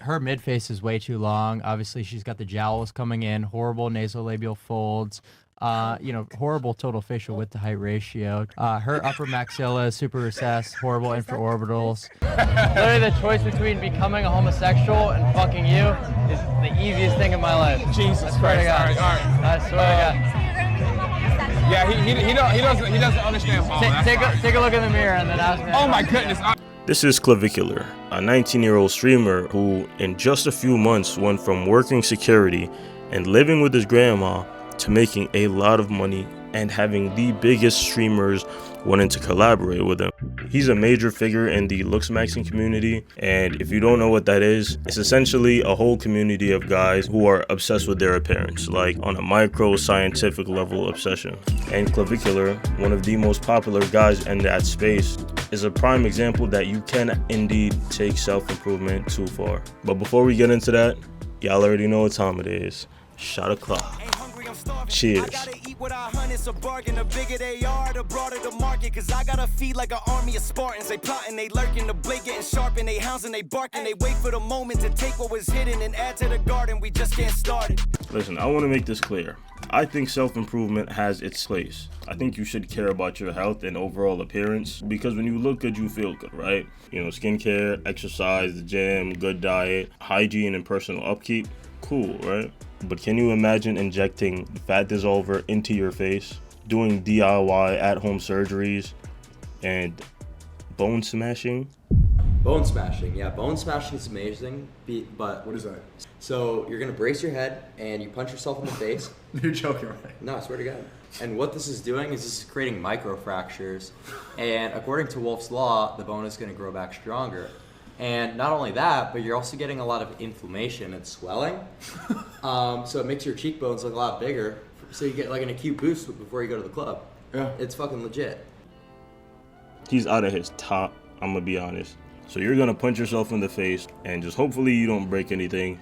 Her mid face is way too long. Obviously, she's got the jowls coming in, horrible nasolabial folds. Horrible total facial width to height ratio. Her upper maxilla is super recessed, horrible infraorbitals. Literally, the choice between becoming a homosexual and fucking you is the easiest thing in my life. Jesus Christ! All right. I swear to God. Yeah, he doesn't understand Paul. Take a look in the mirror and then ask me. Oh my goodness! This is Clevicular, a 19-year-old streamer who, in just a few months, went from working security and living with his grandma to making a lot of money and having the biggest streamers wanting to collaborate with him. He's a major figure in the Looksmaxing community, and if you don't know what that is, it's essentially a whole community of guys who are obsessed with their appearance, like on a micro scientific level obsession. And Clevicular, one of the most popular guys in that space, is a prime example that you can indeed take self-improvement too far. But before we get into that, y'all already know what time it is. Shot o'clock. Cheers. I gotta eat what I hunt, it's a bargain. The bigger they are, the broader the market. Cause I gotta feed like an army of Spartans. They plotting, they lurking, the blade getting sharp, and they hounds and they barking. They wait for the moment to take what was hidden and add to the garden. We just getting started. Listen, I want to make this clear. I think self-improvement has its place. I think you should care about your health and overall appearance, because when you look good, you feel good, right? You know, skincare, exercise, the gym, good diet, hygiene, and personal upkeep. Cool, right? But can you imagine injecting fat dissolver into your face, doing DIY at-home surgeries, and bone smashing? Bone smashing, yeah, bone smashing is amazing, but... What is that? So you're gonna brace your head and you punch yourself in the face. You're joking, right? No, I swear to God. And what this is doing is this is creating microfractures, and according to Wolff's Law, the bone is gonna grow back stronger. And not only that, but you're also getting a lot of inflammation and swelling. So it makes your cheekbones look a lot bigger. So you get like an acute boost before you go to the club. Yeah. It's fucking legit. He's out of his top, I'm gonna be honest. So you're gonna punch yourself in the face and just hopefully you don't break anything.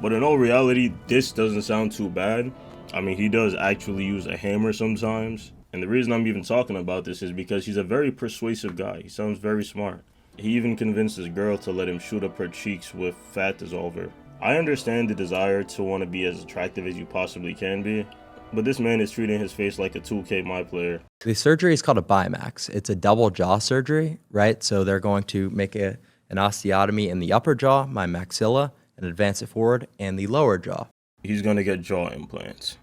But in all reality, this doesn't sound too bad. I mean, he does actually use a hammer sometimes. And the reason I'm even talking about this is because he's a very persuasive guy. He sounds very smart. He even convinced his girl to let him shoot up her cheeks with fat dissolver. I understand the desire to want to be as attractive as you possibly can be, but this man is treating his face like a 2K My Player. The surgery is called a BIMAX. It's a double jaw surgery, right? So they're going to make an osteotomy in the upper jaw, my maxilla, and advance it forward, and the lower jaw. He's going to get jaw implants.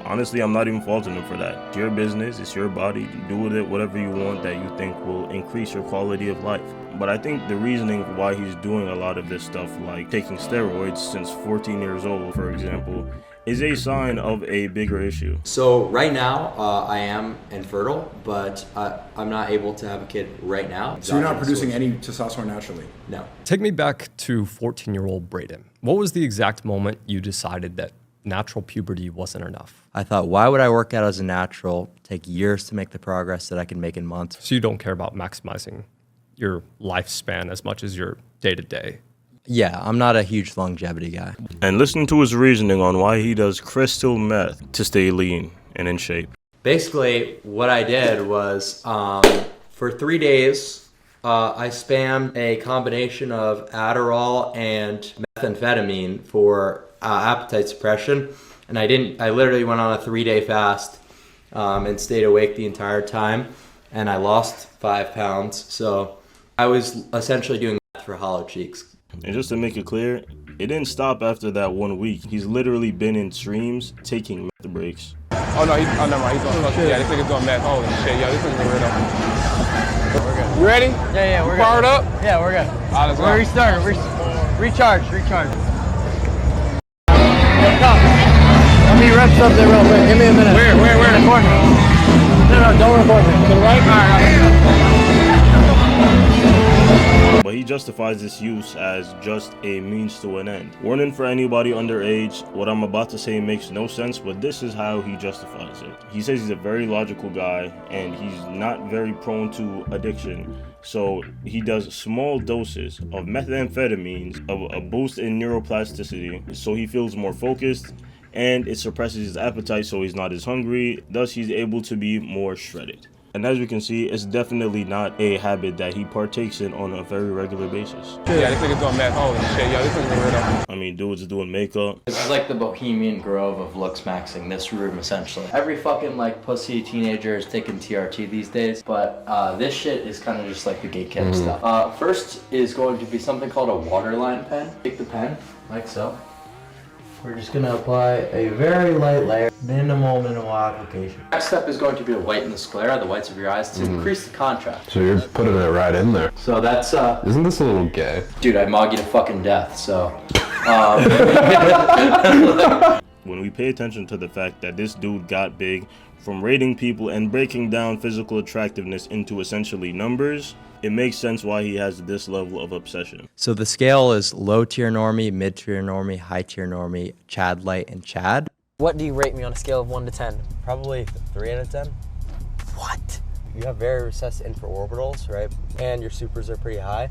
Honestly, I'm not even faulting him for that. It's your business, it's your body. Do with it whatever you want that you think will increase your quality of life. But I think the reasoning why he's doing a lot of this stuff, like taking steroids since 14 years old, for example, is a sign of a bigger issue. So right now, I am infertile, but I'm not able to have a kid right now. So you're not producing any testosterone naturally? No. Take me back to 14-year-old Braden. What was the exact moment you decided that natural puberty wasn't enough? I thought, why would I work out as a natural, take years to make the progress that I can make in months? So you don't care about maximizing your lifespan as much as your day-to-day? Yeah, I'm not a huge longevity guy. And listen to his reasoning on why he does crystal meth to stay lean and in shape. Basically, what I did was, for 3 days, I spammed a combination of Adderall and methamphetamine for appetite suppression, and I literally went on a 3-day fast and stayed awake the entire time, and I lost 5 pounds. So I was essentially doing that for hollow cheeks. And just to make it clear, it didn't stop after that 1 week. He's literally been in streams taking meth breaks. Oh no, never mind. He's on. Yeah, this nigga's doing meth. Holy shit, yo, this nigga's a weirdo. We're good. You ready? Yeah, we're good. Powered up? Yeah, we're good. All right, let's go. We're restarting. Recharge. Come. Let me rep something real quick. Give me a minute. Where? Record me. No, don't record me. To the right? All right. But he justifies this use as just a means to an end. Warning for anybody underage, what I'm about to say makes no sense, but this is how he justifies it. He says he's a very logical guy and he's not very prone to addiction. So he does small doses of methamphetamines of a boost in neuroplasticity so he feels more focused, and it suppresses his appetite so he's not as hungry, thus he's able to be more shredded. And as you can see, it's definitely not a habit that he partakes in on a very regular basis. Yeah, this nigga's doing meth holy and shit. Yo, this nigga's a weirdo. I mean, dudes doing makeup. This is like the Bohemian Grove of Looksmaxing, this room essentially. Every fucking like pussy teenager is taking TRT these days, but this shit is kind of just like the gay kid stuff. First is going to be something called a waterline pen. Take the pen, like so. We're just gonna apply a very light layer, minimal application. Next step is going to be to whiten the sclera, the whites of your eyes, to increase the contrast. So you're putting it right in there. So that's Isn't this a little gay? dude, I mog you to fucking death, so. When we pay attention to the fact that this dude got big from rating people and breaking down physical attractiveness into essentially numbers, it makes sense why he has this level of obsession. So the scale is low tier normie, mid tier normie, high tier normie, Chad light, and Chad. What do you rate me on a scale of 1 to 10? Probably 3 out of 10. What? You have very recessed infraorbitals, right? And your supers are pretty high.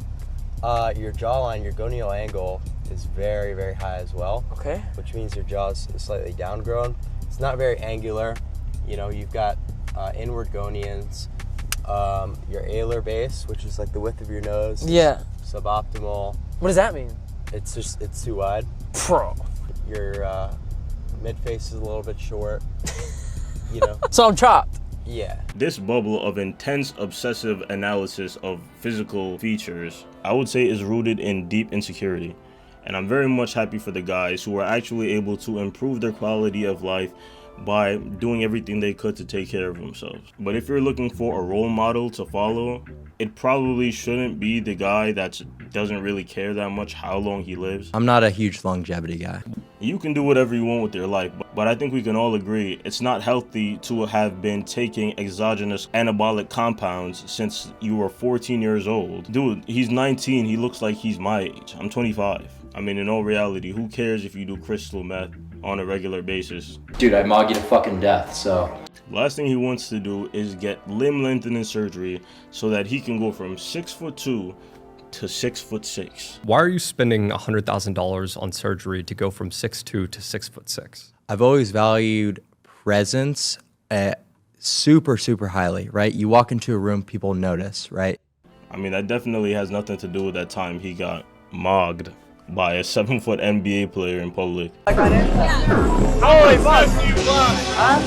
Your jawline, your gonial angle is very, very high as well. Okay. Which means your jaw's slightly downgrown. It's not very angular. You know, you've got inward gonians. Your alar base, which is like the width of your nose. Yeah. Suboptimal. What does that mean? It's too wide. Pro. Your mid face is a little bit short. You know. So I'm chopped. Yeah. This bubble of intense obsessive analysis of physical features, I would say, is rooted in deep insecurity. And I'm very much happy for the guys who are actually able to improve their quality of life by doing everything they could to take care of themselves. But if you're looking for a role model to follow, it probably shouldn't be the guy that doesn't really care that much how long he lives. I'm not a huge longevity guy. You can do whatever you want with your life, but I think we can all agree it's not healthy to have been taking exogenous anabolic compounds since you were 14 years old. Dude, he's 19, he looks like he's my age. I'm 25. I mean, in all reality, who cares if you do crystal meth on a regular basis? Dude, I mog you to fucking death, so. Last thing he wants to do is get limb lengthening surgery so that he can go from 6'2" to 6'6". Why are you spending $100,000 on surgery to go from 6'2" to 6'6"? I've always valued presence super, super highly, right? You walk into a room, people notice, right? I mean, that definitely has nothing to do with that time he got mogged by a 7-foot NBA player in public. Holy fuck! Steve Bloss. Huh?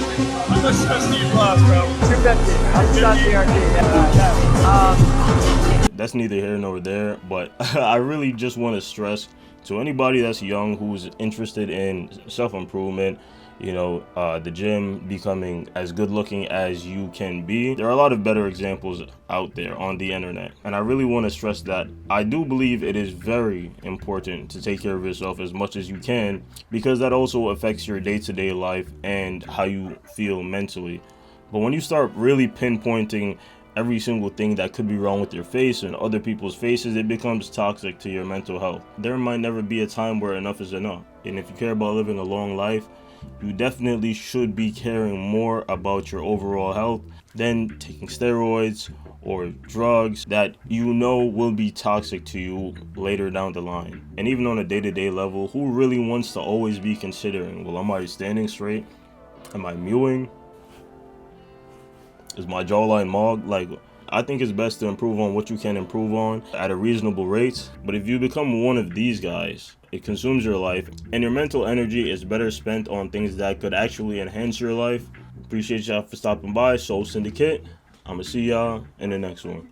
I'm a Steve Bloss, bro. 250. That's neither here nor there, but I really just want to stress to anybody that's young who's interested in self-improvement, you know, the gym, becoming as good looking as you can be. There are a lot of better examples out there on the internet. And I really want to stress that I do believe it is very important to take care of yourself as much as you can, because that also affects your day-to-day life and how you feel mentally. But when you start really pinpointing every single thing that could be wrong with your face and other people's faces, it becomes toxic to your mental health. There might never be a time where enough is enough. And if you care about living a long life, you definitely should be caring more about your overall health than taking steroids or drugs that you know will be toxic to you later down the line. And even on a day-to-day level, who really wants to always be considering, well, am I standing straight? Am I mewing? Is my jawline mogged? Like, I think it's best to improve on what you can improve on at a reasonable rate. But if you become one of these guys, it consumes your life, and your mental energy is better spent on things that could actually enhance your life. Appreciate y'all for stopping by. Soul Syndicate. I'ma see y'all in the next one.